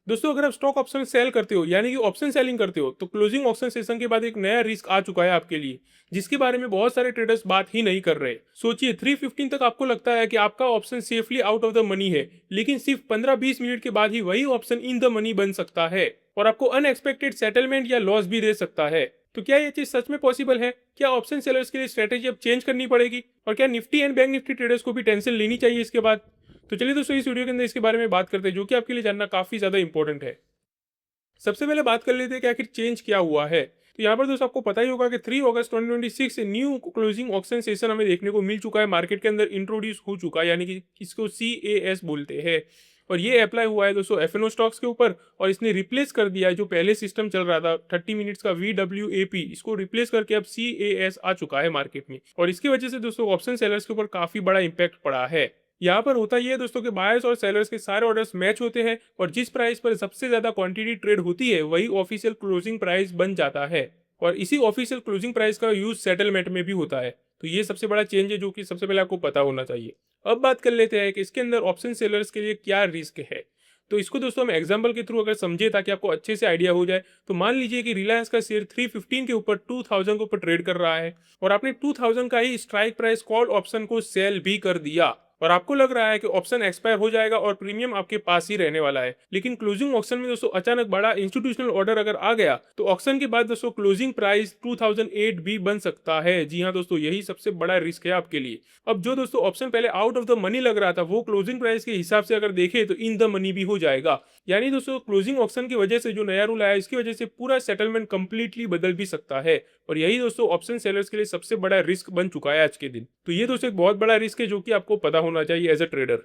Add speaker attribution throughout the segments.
Speaker 1: दोस्तों अगर आप स्टॉक ऑप्शन सेल करते हो यानी कि ऑप्शन सेलिंग करते हो तो क्लोजिंग ऑप्शन सेशन के बाद एक नया रिस्क आ चुका है आपके लिए, जिसके बारे में बहुत सारे ट्रेडर्स बात ही नहीं कर रहे। सोचिए 3:15 तक आपको लगता है कि आपका option safely out of the money है, लेकिन सिर्फ 15-20 मिनट के बाद ही वही ऑप्शन इन द मनी बन सकता है और आपको अनएक्सपेक्टेड सेटलमेंट या लॉस भी दे सकता है। तो क्या ये चीज सच में पॉसिबल है? क्या ऑप्शन सेलर्स के लिए स्ट्रेटेजी अब चेंज करनी पड़ेगी? और क्या Nifty and bank Nifty traders को भी टेंशन लेनी चाहिए इसके बाद? तो चलिए दोस्तों इस वीडियो के अंदर इसके बारे में बात करते हैं, जो कि आपके लिए जानना काफी ज्यादा इंपॉर्टेंट है। सबसे पहले बात कर लेते हैं कि आखिर चेंज क्या हुआ है। तो यहाँ पर दोस्तों आपको पता ही होगा कि 3 अगस्त 2026 से न्यू क्लोजिंग ऑक्शन सेशन हमें देखने को मिल चुका है, मार्केट के अंदर इंट्रोड्यूस हो चुका है, यानी कि इसको CAS बोलते हैं। और ये अप्लाई हुआ है दोस्तों FNO स्टॉक्स के ऊपर, और इसने रिप्लेस कर दिया है जो पहले सिस्टम चल रहा था 30 मिनट्स का VWAP, इसको रिप्लेस करके अब CAS आ चुका है मार्केट में। और इसकी वजह से दोस्तों ऑप्शन सेलर्स के ऊपर काफी बड़ा इंपैक्ट पड़ा है। यहाँ पर होता यह है दोस्तों कि बायर्स और सेलर्स के सारे ऑर्डर्स मैच होते हैं, और जिस प्राइस पर सबसे ज्यादा क्वांटिटी ट्रेड होती है वही ऑफिशियल क्लोजिंग प्राइस बन जाता है, और इसी ऑफिशियल क्लोजिंग प्राइस का यूज सेटलमेंट में भी होता है। तो ये सबसे बड़ा चेंज है जो कि सबसे पहले आपको पता होना चाहिए। अब बात कर लेते हैं कि इसके अंदर ऑप्शन सेलर्स के लिए क्या रिस्क है। तो इसको दोस्तों हम एग्जांपल के थ्रू अगर समझे ताकि आपको अच्छे से आइडिया हो जाए, तो मान लीजिए कि रिलायंस का शेयर 315 के ऊपर 2000 के ऊपर ट्रेड कर रहा है, और आपने 2000 का ही स्ट्राइक प्राइस कॉल ऑप्शन को सेल भी कर दिया, और आपको लग रहा है कि ऑप्शन एक्सपायर हो जाएगा और प्रीमियम आपके पास ही रहने वाला है। लेकिन क्लोजिंग ऑप्शन में दोस्तों अचानक बड़ा इंस्टीट्यूशनल ऑर्डर अगर आ गया तो ऑप्शन के बाद दोस्तों क्लोजिंग प्राइस 2008 भी बन सकता है। जी हाँ दोस्तों, यही सबसे बड़ा रिस्क है आपके लिए। अब जो दोस्तों ऑप्शन पहले आउट ऑफ द मनी लग रहा था वो क्लोजिंग प्राइस के हिसाब से अगर देखे तो इन द मनी भी हो जाएगा। यानी दोस्तों क्लोजिंग ऑप्शन की वजह से जो नया रूल आया इसकी वजह से पूरा सेटलमेंट कंप्लीटली बदल भी सकता है, और यही दोस्तों ऑप्शन सेलर्स के लिए सबसे बड़ा रिस्क बन चुका है आज के दिन। तो ये दोस्तों एक बहुत बड़ा रिस्क है जो कि आपको पता होना चाहिए एज अ ट्रेडर।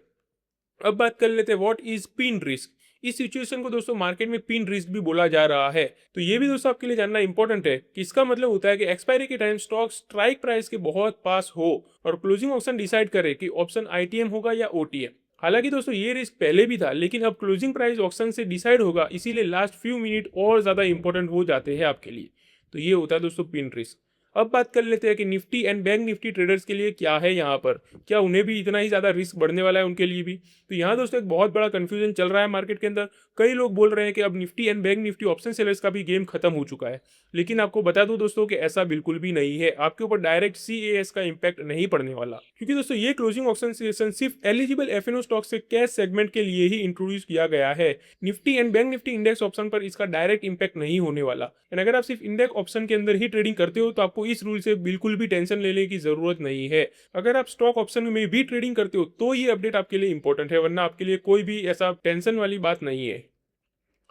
Speaker 1: अब बात कर लेते हैं व्हाट इज पिन रिस्क। इस सिचुएशन को दोस्तों मार्केट में पिन रिस्क भी बोला जा रहा है। तो ये भी दोस्तों आपके लिए जानना इंपॉर्टेंट है कि इसका मतलब होता है कि एक्सपायरी के टाइम स्टॉक स्ट्राइक प्राइस के बहुत पास हो और क्लोजिंग ऑप्शन डिसाइड करे कि ऑप्शन ITM होगा या OTM। हालांकि दोस्तों ये रिस्क पहले भी था, लेकिन अब क्लोजिंग प्राइस ऑप्शन से डिसाइड होगा, इसीलिए लास्ट फ्यू मिनट और ज्यादा इंपॉर्टेंट हो जाते हैं आपके लिए। तो ये होता है दोस्तों पिन रिस्क। अब बात कर लेते हैं कि Nifty and bank Nifty traders के लिए क्या है यहाँ पर, क्या उन्हें भी इतना ही ज्यादा रिस्क बढ़ने वाला है उनके लिए भी? तो यहाँ दोस्तों एक बहुत बड़ा कंफ्यूजन चल रहा है मार्केट के अंदर। कई लोग बोल रहे हैं कि अब Nifty and bank Nifty option sellers का भी गेम खत्म हो चुका है, लेकिन आपको बता दूं दोस्तों कि ऐसा बिल्कुल भी नहीं है। आपके ऊपर डायरेक्ट CAS का इंपैक्ट नहीं पड़ने वाला, क्योंकि दोस्तों ये क्लोजिंग ऑप्शन सेशन सिर्फ एलिजिबल FNO स्टॉक से कैश सेगमेंट के लिए ही इंट्रोड्यूस किया गया है। Nifty and bank Nifty index option पर इसका डायरेक्ट इंपैक्ट नहीं होने वाला। एंड अगर आप सिर्फ इंडेक्स ऑप्शन के अंदर ही ट्रेडिंग करते हो तो आपको इस रूल से बिल्कुल भी टेंशन लेने की जरूरत नहीं है। अगर आप स्टॉक ऑप्शन में भी ट्रेडिंग करते हो तो ये अपडेट आपके लिए इंपॉर्टेंट है, वरना आपके लिए कोई भी ऐसा टेंशन वाली बात नहीं है।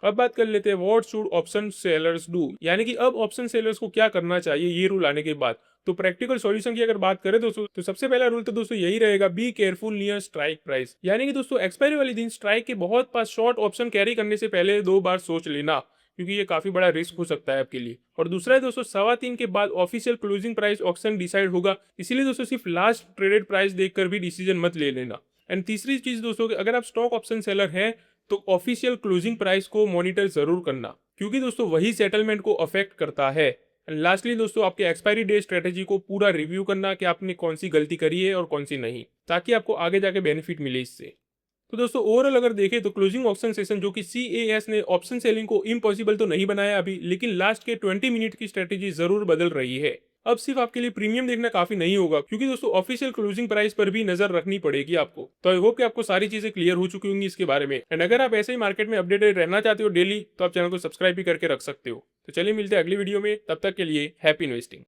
Speaker 1: अब बात कर लेते हैं what should option sellers do, यानी कि अब ऑप्शन सेलर्स को क्या करना चाहिए ये रूल आने के बाद। तो प्रैक्टिकल सॉल्यूशन की अगर बात करें दोस्तों, तो सबसे पहला रूल तो दोस्तों यही रहेगा, be careful near strike price. यानी कि दोस्तों एक्सपायरी वाले दिन स्ट्राइक के बहुत पास शॉर्ट ऑप्शन कैरी करने से पहले 2 बार सोच लेना, क्योंकि ये काफी बड़ा रिस्क हो सकता है आपके लिए। और दूसरा है दोस्तों 3:15 के बाद official closing price option decide होगा, इसीलिए दोस्तों सिर्फ लास्ट ट्रेडेड प्राइस देखकर भी डिसीजन मत ले लेना। एंड तीसरी चीज दोस्तों कि अगर आप स्टॉक ऑप्शन सेलर हैं तो ऑफिशियल क्लोजिंग प्राइस को मॉनिटर जरूर करना, क्योंकि दोस्तों वही सेटलमेंट को अफेक्ट करता है। एंड लास्टली दोस्तों आपके एक्सपायरी डे स्ट्रेटेजी को पूरा रिव्यू करना कि आपने कौन सी गलती करी है और कौन सी नहीं, ताकि आपको आगे जाके बेनिफिट मिले इससे। तो दोस्तों ओवरऑल अगर देखें तो क्लोजिंग ऑप्शन सेशन जो कि CAS ने ऑप्शन सेलिंग को इम्पॉसिबल तो नहीं बनाया अभी, लेकिन लास्ट के 20 मिनट की स्ट्रेटेजी जरूर बदल रही है। अब सिर्फ आपके लिए प्रीमियम देखना काफी नहीं होगा, क्योंकि दोस्तों ऑफिशियल क्लोजिंग प्राइस पर भी नजर रखनी पड़ेगी आपको। तो आई होप कि आपको सारी चीजें क्लियर हो चुकी होंगी इसके बारे में। एंड अगर आप ऐसे ही मार्केट में अपडेटेड रहना चाहते हो डेली, तो आप चैनल को सब्सक्राइब भी करके रख सकते हो। तो चलिए मिलते हैं अगली वीडियो में, तब तक के लिए हैप्पी इन्वेस्टिंग।